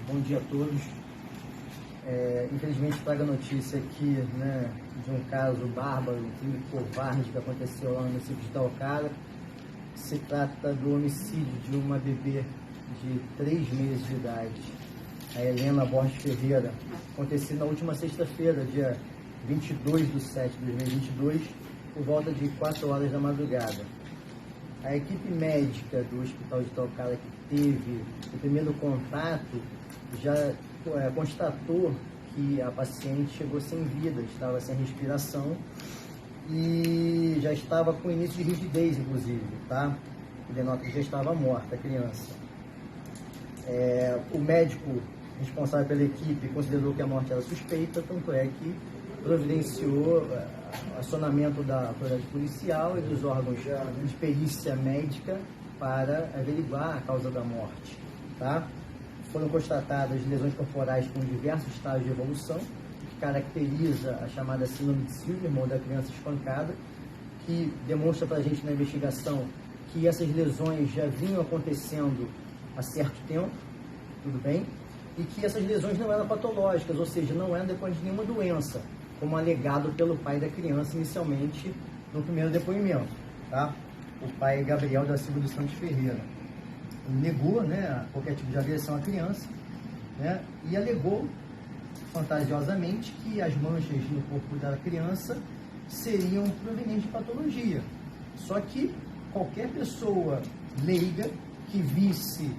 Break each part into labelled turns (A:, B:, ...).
A: Bom dia a todos. Infelizmente trago a notícia aqui, né, de um caso bárbaro, um crime covarde que aconteceu lá no município de Itaocara. Se trata do homicídio de uma bebê de 3 meses de idade, a Helena Borges Ferreira. Aconteceu na última sexta-feira, dia 22/7/2022, por volta de 4 horas da madrugada. A equipe médica do Hospital de Itaocara, que teve o primeiro contato, já constatou que a paciente chegou sem vida, estava sem respiração e já estava com início de rigidez, inclusive, tá? Que denota que já estava morta a criança. O médico responsável pela equipe considerou que a morte era suspeita, tanto é que providenciou acionamento da autoridade policial e dos órgãos de perícia médica para averiguar a causa da morte, tá? Foram constatadas lesões corporais com diversos estágios de evolução, que caracteriza a chamada síndrome de Silverman, da criança espancada, que demonstra para a gente na investigação que essas lesões já vinham acontecendo há certo tempo, tudo bem? E que essas lesões não eram patológicas, ou seja, não eram depois de nenhuma doença, como alegado pelo pai da criança inicialmente no primeiro depoimento, tá? O pai Gabriel da Silva dos Santos Ferreira. Ele negou, né, qualquer tipo de agressão à criança, né, e alegou fantasiosamente que as manchas no corpo da criança seriam provenientes de patologia. Só que qualquer pessoa leiga que visse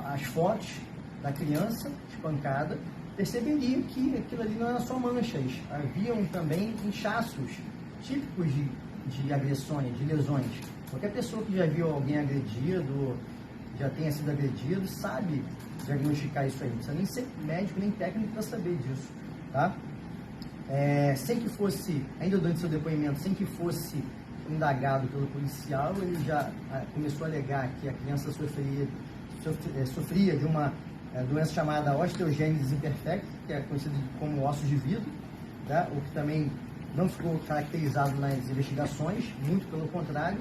A: as fotos da criança espancada perceberia que aquilo ali não era só manchas, haviam também inchaços típicos de agressões, de lesões. Qualquer pessoa que já viu alguém agredido, já tenha sido agredido, sabe diagnosticar isso aí. Não precisa nem ser médico, nem técnico para saber disso, tá? Sem que fosse, ainda durante seu depoimento, sem que fosse indagado pelo policial, ele já começou a alegar que a criança sofria de uma doença chamada osteogênese imperfecta, que é conhecida como ossos de vidro, tá? O que também não ficou caracterizado nas investigações, muito pelo contrário.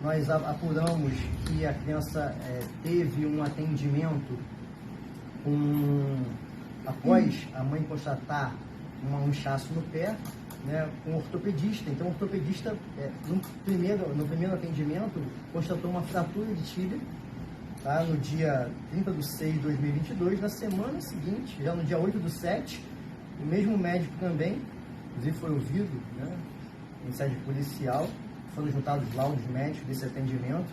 A: Nós apuramos que a criança teve um atendimento após a mãe constatar um inchaço no pé, né, com um ortopedista. Então, o ortopedista, no primeiro atendimento, constatou uma fratura de tíbia, tá, no dia 30/6/2022. Na semana seguinte, já no dia 8/7, o mesmo médico também, inclusive foi ouvido, né, em sede policial, foram juntados laudos médicos desse atendimento.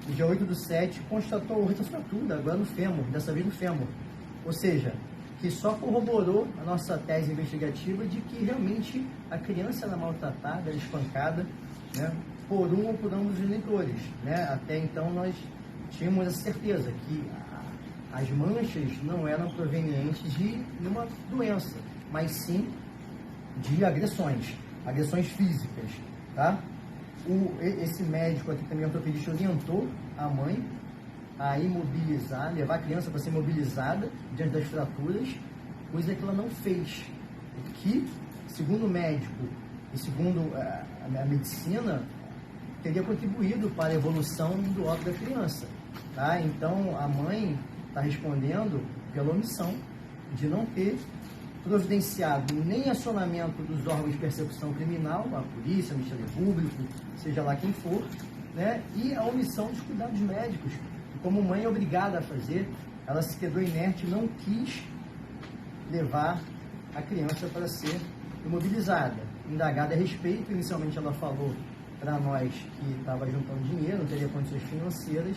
A: No dia 8/7, constatou outra fratura, agora no fêmur, dessa vez no fêmur. Ou seja, que só corroborou a nossa tese investigativa de que realmente a criança era maltratada, era espancada, né, por um ou por ambos os genitores, né? Até então nós tínhamos a certeza que as manchas não eram provenientes de uma doença, mas sim de agressões físicas, tá? Esse médico aqui também, ortopedista, orientou a mãe a imobilizar, levar a criança para ser imobilizada diante das fraturas, coisa que ela não fez. O que, segundo o médico e segundo a medicina, teria contribuído para a evolução do óbito da criança, tá? Então, a mãe está respondendo pela omissão de não ter providenciado nem acionamento dos órgãos de persecução criminal, a polícia, o Ministério Público, seja lá quem for, né? E a omissão dos cuidados médicos. E como mãe é obrigada a fazer, ela se quedou inerte e não quis levar a criança para ser imobilizada. Indagada a respeito, inicialmente ela falou para nós que estava juntando dinheiro, não teria condições financeiras.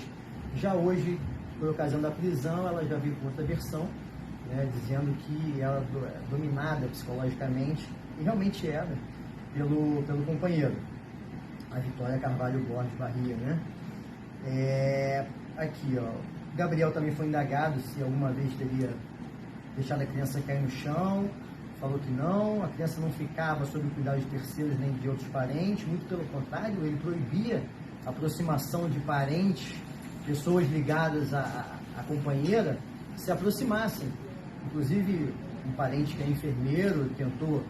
A: Já hoje, por ocasião da prisão, ela já veio com outra versão, né, dizendo que ela é dominada psicologicamente, e realmente era, pelo companheiro, a Vitória Carvalho Borges Barria, né? Aqui, ó, Gabriel também foi indagado se alguma vez teria deixado a criança cair no chão, falou que não, a criança não ficava sob o cuidado de terceiros nem de outros parentes, muito pelo contrário, ele proibia a aproximação de parentes, pessoas ligadas à companheira, se aproximassem. Inclusive, um parente que é enfermeiro tentou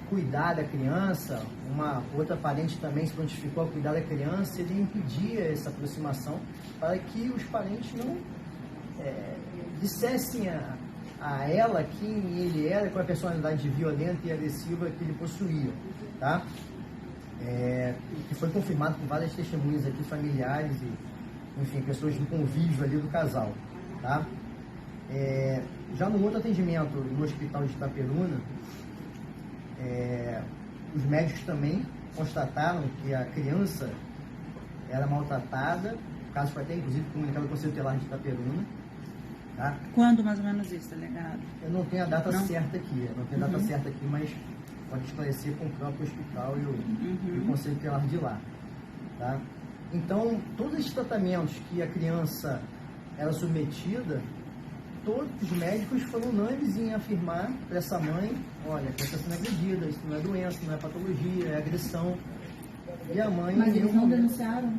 A: cuidar da criança, uma outra parente também se prontificou a cuidar da criança, ele impedia essa aproximação para que os parentes não dissessem a ela quem ele era, com a personalidade violenta e agressiva que ele possuía, tá? Que foi confirmado por várias testemunhas aqui, familiares e, enfim, pessoas do convívio ali do casal, tá? Já no outro atendimento no hospital de Itaperuna, os médicos também constataram que a criança era maltratada, o caso foi até inclusive comunicado ao Conselho Tutelar de Itaperuna. Tá?
B: Quando mais ou menos isso, delegado?
A: Eu não tenho a data certa aqui, mas pode esclarecer com o próprio hospital e o Conselho Tutelar de lá. Tá? Então, todos esses tratamentos que a criança era submetida, todos os médicos foram unânimes em afirmar para essa mãe: olha, a criança está sendo agredida, isso não é doença, não é patologia, é agressão. E a mãe...
C: Mas eles não denunciaram?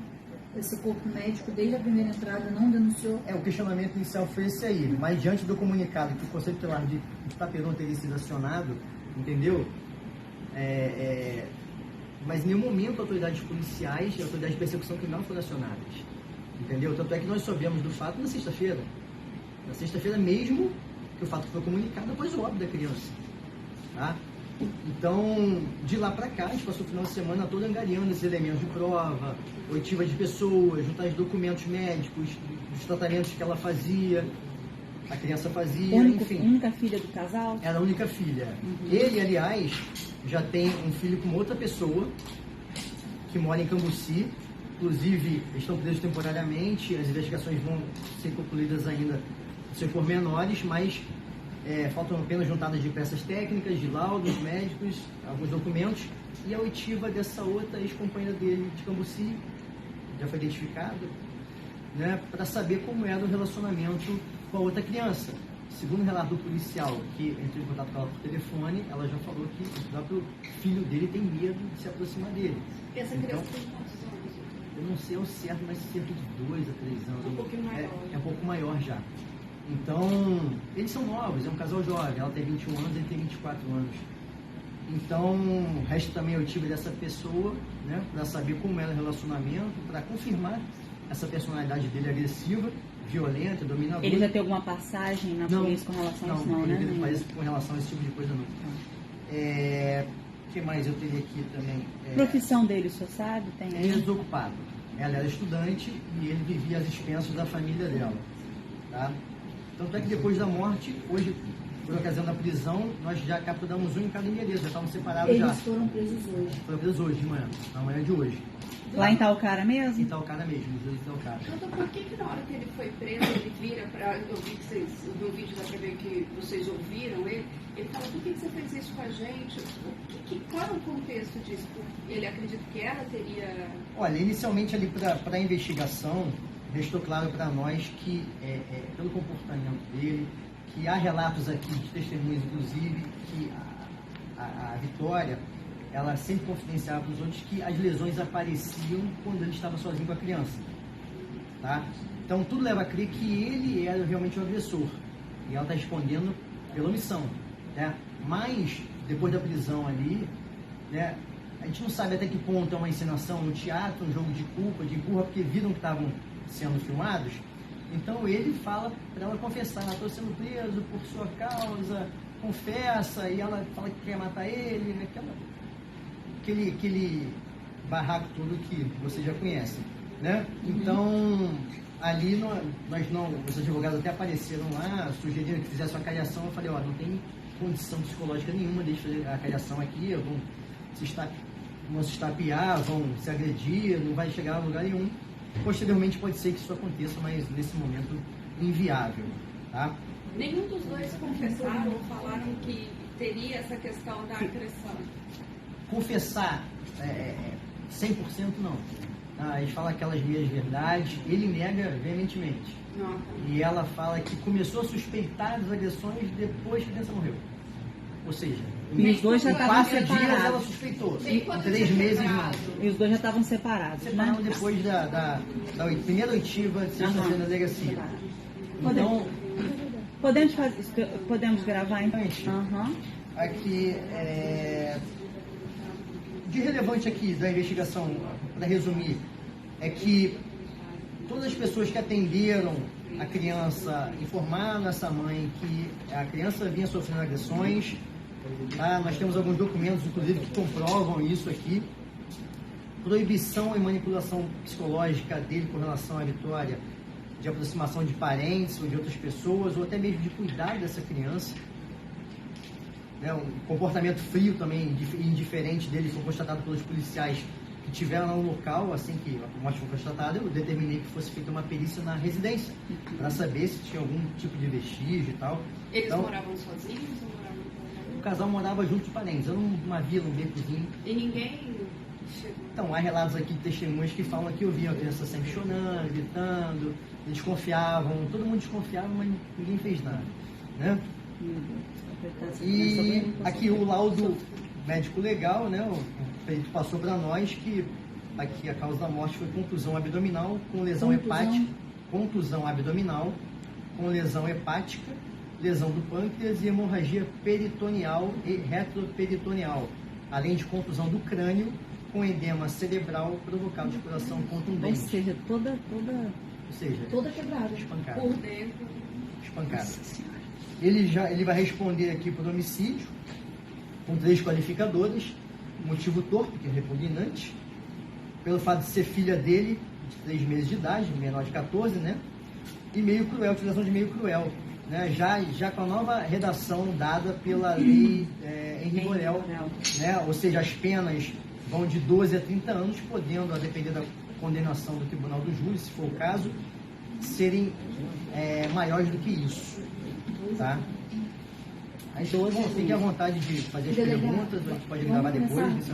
C: Esse corpo médico, desde a primeira entrada, não denunciou?
A: O questionamento inicial foi esse aí, mas diante do comunicado que o Conselho Tutelar de Itaperuna teria sido acionado, entendeu? Mas em nenhum momento autoridades policiais e autoridades de persecução criminal foram acionadas, entendeu? Tanto é que nós soubemos do fato na sexta-feira. Na sexta-feira mesmo, que o fato foi comunicado após o óbito da criança, tá? Então, de lá para cá, a gente passou o final de semana todo angariando esses elementos de prova, oitiva de pessoas, juntar os documentos médicos, os tratamentos que ela fazia, a criança fazia, enfim.
B: Única filha do casal?
A: Era a única filha. Ele, aliás, já tem um filho com outra pessoa, que mora em Cambuci. Inclusive, estão presos temporariamente, as investigações vão ser concluídas ainda, se for menores, mas faltam apenas juntadas de peças técnicas, de laudos médicos, alguns documentos, e a oitiva dessa outra ex-companheira dele de Cambuci, já foi identificada, né, para saber como era o relacionamento com a outra criança. Segundo o relato do policial que entrou em contato com ela por telefone, ela já falou que o próprio filho dele tem medo de se aproximar dele.
D: E essa criança tem quantos anos?
A: Eu não sei ao certo, mas cerca de 2 a 3 anos.
D: Um pouquinho maior.
A: É um pouco maior já. Então, eles são novos, é um casal jovem, ela tem 21 anos, ele tem 24 anos. Então, resta também a oitiva dessa pessoa, né, para saber como era o relacionamento, para confirmar essa personalidade dele agressiva, violenta, dominadora.
B: Ele já tem alguma passagem na polícia com relação a isso, não, né?
A: Não, ele com relação a esse tipo de coisa, não. O que mais eu teria aqui também?
B: Profissão dele, o senhor sabe? Tem
A: ele é desocupado. Ela era estudante e ele vivia às expensas da família dela. Tá? Tanto é que depois da morte, hoje, por ocasião da prisão, nós já capturamos um em cada endereço, já estavam separados já.
C: Eles foram presos hoje.
A: Foram presos hoje de manhã, na manhã de hoje.
B: Lá em Itaocara mesmo?
A: Em Itaocara mesmo, no juiz de Itaocara.
D: Então, por que na hora que ele foi preso, ele vira para... Eu vi que vocês, no vídeo da TV que vocês ouviram ele fala: por que você fez isso com a gente? Qual é o contexto disso? Ele acredita que ela teria...
A: Olha, inicialmente ali para a investigação, restou claro para nós que, pelo comportamento dele, que há relatos aqui de testemunhas, inclusive, que a Vitória, ela sempre confidenciava para os outros que as lesões apareciam quando ele estava sozinho com a criança. Tá? Então, tudo leva a crer que ele era realmente o agressor. E ela está respondendo pela omissão. Né? Mas, depois da prisão ali, né, a gente não sabe até que ponto é uma encenação no teatro, um jogo de culpa, de empurra, porque viram que estavam sendo filmados. Então, ele fala para ela confessar: estou sendo preso por sua causa, confessa, e ela fala que quer matar ele, né? Aquele barraco todo que você já conhece, né? Então, ali os advogados até apareceram lá, sugeriram que fizesse uma cariação. Eu falei: ó, não tem condição psicológica nenhuma de fazer a cariação aqui, vão se estapear, vão se agredir, não vai chegar a lugar nenhum. Posteriormente pode ser que isso aconteça, mas nesse momento inviável, tá?
D: Nenhum dos dois confessaram ou falaram que teria essa questão da agressão?
A: Confessar 100% não. Tá? Eles falam aquelas meias verdades, ele nega veementemente.
D: Não.
A: E ela fala que começou a suspeitar das agressões depois que a criança morreu. Ou seja,
B: E os dois já
A: em
B: estavam
A: 4 dias
B: separados.
A: ela suspeitou.
D: Em
A: Em
D: quanto
A: 3
D: tempo
A: meses
D: separado?
A: não.
B: E os dois já estavam separados,
A: Separaram
B: né?
A: depois da primeira oitiva de sexta-feira na delegacia. Então,
B: Podemos gravar então?
A: Gente.
B: Aham.
A: aqui, de relevante aqui da investigação, para resumir, é que todas as pessoas que atenderam a criança, informando essa mãe que a criança vinha sofrendo agressões. Tá? Nós temos alguns documentos, inclusive, que comprovam isso aqui. Proibição e manipulação psicológica dele com relação à Vitória, de aproximação de parentes ou de outras pessoas, ou até mesmo de cuidar dessa criança. Né? Um comportamento frio também, indiferente dele, foi constatado pelos policiais que estiveram lá no local. Assim que a morte foi constatada, eu determinei que fosse feita uma perícia na residência, para saber se tinha algum tipo de vestígio e tal.
D: Eles
A: Então,
D: moravam sozinhos ou moravam com
A: o casal morava junto de parentes, eu numa vila, num becozinho.
D: E ninguém chegou.
A: Então, há relatos aqui de testemunhas que falam que ouviam a criança sempre chorando, gritando, eles desconfiavam, todo mundo desconfiava, mas ninguém fez nada, né? E aqui o laudo médico legal, né? O perito passou para nós que aqui a causa da morte foi contusão abdominal com lesão hepática, contusão abdominal com lesão hepática, lesão do pâncreas e hemorragia peritoneal e retroperitoneal, além de contusão do crânio com edema cerebral provocado de coração
B: Ou
A: contundente.
B: seja, toda
C: Toda quebrada.
A: Espancada.
C: Por
D: Dentro.
A: Espancada. Ele vai responder aqui por homicídio, com 3 qualificadoras, motivo torpe, que é repugnante, pelo fato de ser filha dele, de 3 meses de idade, menor de 14, né? E meio cruel, utilização de meio cruel, né? Já com a nova redação dada pela lei Henri Borel, né? Ou seja, as penas vão de 12 a 30 anos, podendo, a depender da condenação do Tribunal do Júri, se for o caso, serem maiores do que isso, tá? Aí, então, fiquem à vontade de fazer as perguntas, a gente pode gravar depois,